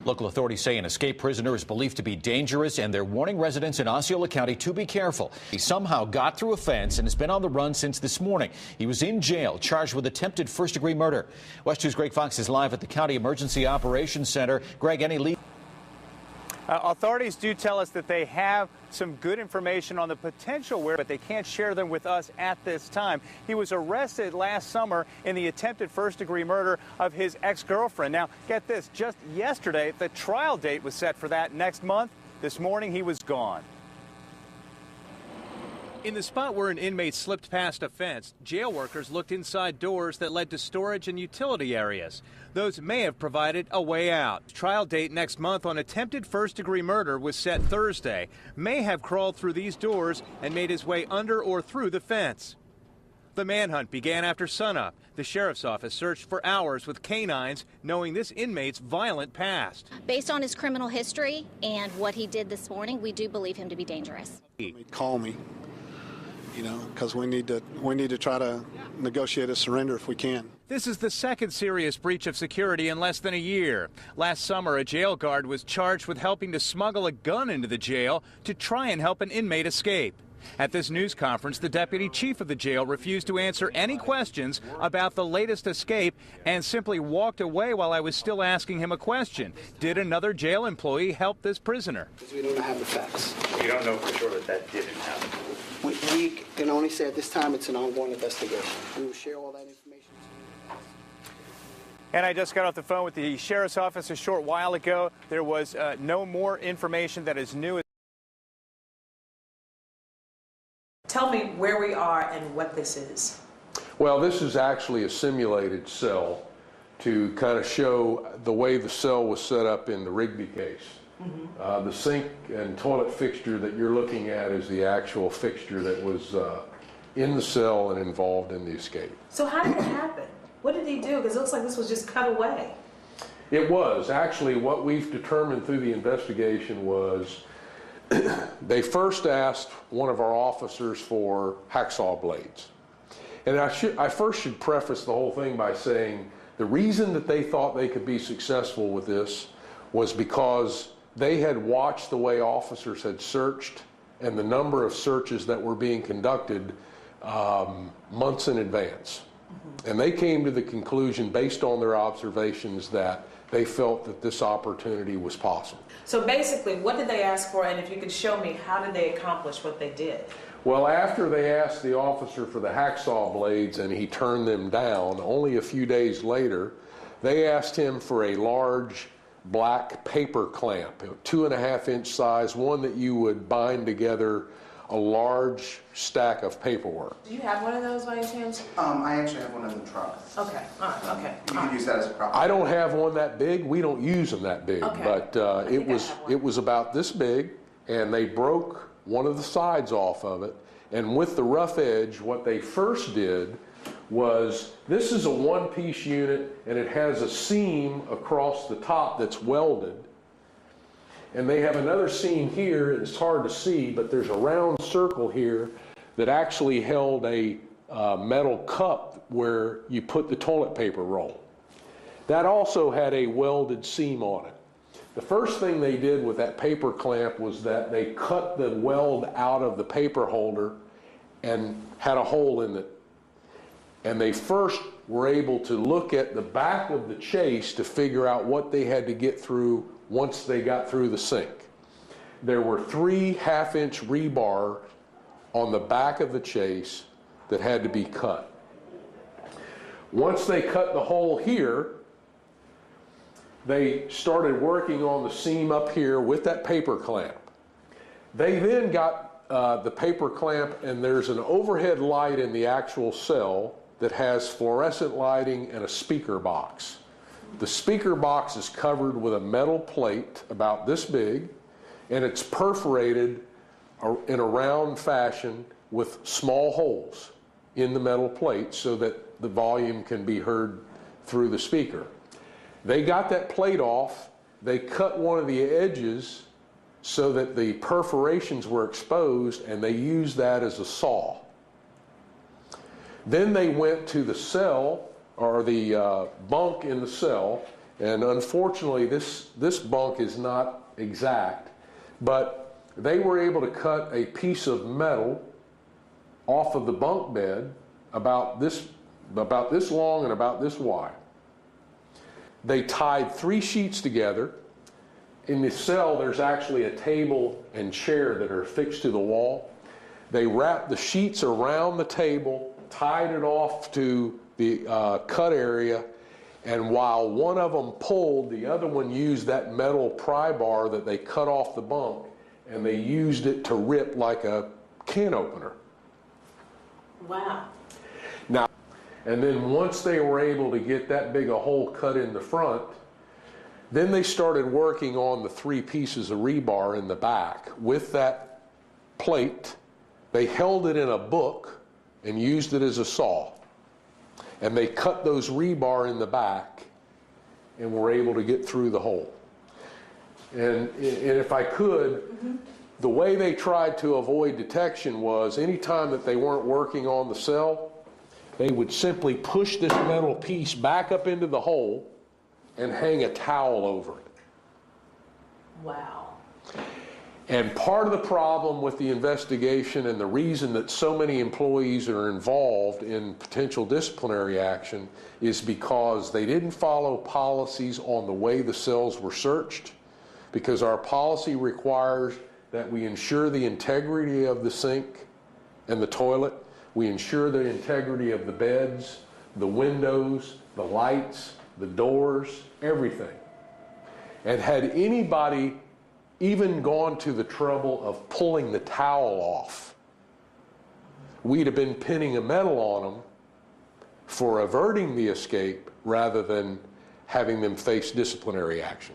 Local authorities say an escaped prisoner is believed to be dangerous, and they're warning residents in Osceola County to be careful. He somehow got through a fence and has been on the run since this morning. He was in jail, charged with attempted first-degree murder. West 2's Greg Fox is live at the County Emergency Operations Center. Greg, any lead? Authorities do tell us that they have some good information on the potential where, but they can't share them with us at this time. He was arrested last summer in the attempted first-degree murder of his ex-girlfriend. Now, get this, just yesterday, the trial date was set for that next month. This morning, he was gone. In the spot where an inmate slipped past a fence, jail workers looked inside doors that led to storage and utility areas. Those may have provided a way out. Trial date next month on attempted first-degree murder was set Thursday. May have crawled through these doors and made his way under or through the fence. The manhunt began after sunup. The sheriff's office searched for hours with canines, knowing this inmate's violent past. Based on his criminal history and what he did this morning, we do believe him to be dangerous. Call me. You know, because we need to try to negotiate a surrender if we can. This is the second serious breach of security in less than a year. Last summer, a jail guard was charged with helping to smuggle a gun into the jail to try and help an inmate escape. At this news conference, the deputy chief of the jail refused to answer any questions about the latest escape and simply walked away while I was still asking him a question. Did another jail employee help this prisoner? Because we don't have the facts. You don't know for sure that that didn't happen. We can only say at this time it's an ongoing investigation. We will share all that information. And I just got off the phone with the sheriff's office a short while ago. There was no more information that is new. Tell me where we are and what this is. Well, this is actually a simulated cell to kind of show the way the cell was set up in the Rigby case. The sink and toilet fixture that you're looking at is the actual fixture that was in the cell and involved in the escape. So how did it happen? What did he do? Because it looks like this was just cut away. It was. Actually, what we've determined through the investigation was they first asked one of our officers for hacksaw blades. And I first should preface the whole thing by saying the reason that they thought they could be successful with this was because they had watched the way officers had searched and the number of searches that were being conducted months in advance. And they came to the conclusion, based on their observations, that they felt that this opportunity was possible. So basically, what did they ask for? And if you could show me, how did they accomplish what they did? Well, after they asked the officer for the hacksaw blades and he turned them down, only a few days later, they asked him for a large black paper clamp, 2.5-inch size, one that you would bind together a large stack of paperwork. Do you have one of those by any chance? I actually have one in the truck. Okay, all right, okay. You can use that as a prop. I don't have one that big. We don't use them that big, Okay. but it was about this big, and they broke one of the sides off of it. And with the rough edge, what they first did was, this is a one-piece unit, and it has a seam across the top that's welded. And they have another seam here, and it's hard to see, but there's a round circle here that actually held a metal cup where you put the toilet paper roll. That also had a welded seam on it. The first thing they did with that paper clamp was that they cut the weld out of the paper holder and had a hole in it. And they first were able to look at the back of the chase to figure out what they had to get through once they got through the sink. There were 3 half-inch rebar on the back of the chase that had to be cut. Once they cut the hole here, they started working on the seam up here with that paper clamp. They then got the paper clamp, and there's an overhead light in the actual cell that has fluorescent lighting and a speaker box. The speaker box is covered with a metal plate about this big, and it's perforated in a round fashion with small holes in the metal plate so that the volume can be heard through the speaker. They got that plate off, they cut one of the edges so that the perforations were exposed, and they used that as a saw. Then they went to the cell, or the bunk in the cell, And unfortunately, this bunk is not exact, but they were able to cut a piece of metal off of the bunk bed about this long and about this wide. They tied 3 sheets together. In the cell, there's actually a table and chair that are affixed to the wall. They wrapped the sheets around the table, tied it off to the cut area, and while one of them pulled, the other one used that metal pry bar that they cut off the bunk, and they used it to rip like a can opener. Wow. Now, and then once they were able to get that big a hole cut in the front, then they started working on the 3 pieces of rebar in the back with that plate. They held it in a book and used it as a saw. And they cut those rebar in the back and were able to get through the hole. And if I could, the way they tried to avoid detection was anytime that they weren't working on the cell, they would simply push this metal piece back up into the hole and hang a towel over it. Wow. And part of the problem with the investigation and the reason that so many employees are involved in potential disciplinary action is because they didn't follow policies on the way the cells were searched, because our policy requires that we ensure the integrity of the sink and the toilet, we ensure the integrity of the beds, the windows, the lights, the doors, everything. And had anybody even gone to the trouble of pulling the towel off, we'd have been pinning a medal on them for averting the escape rather than having them face disciplinary action.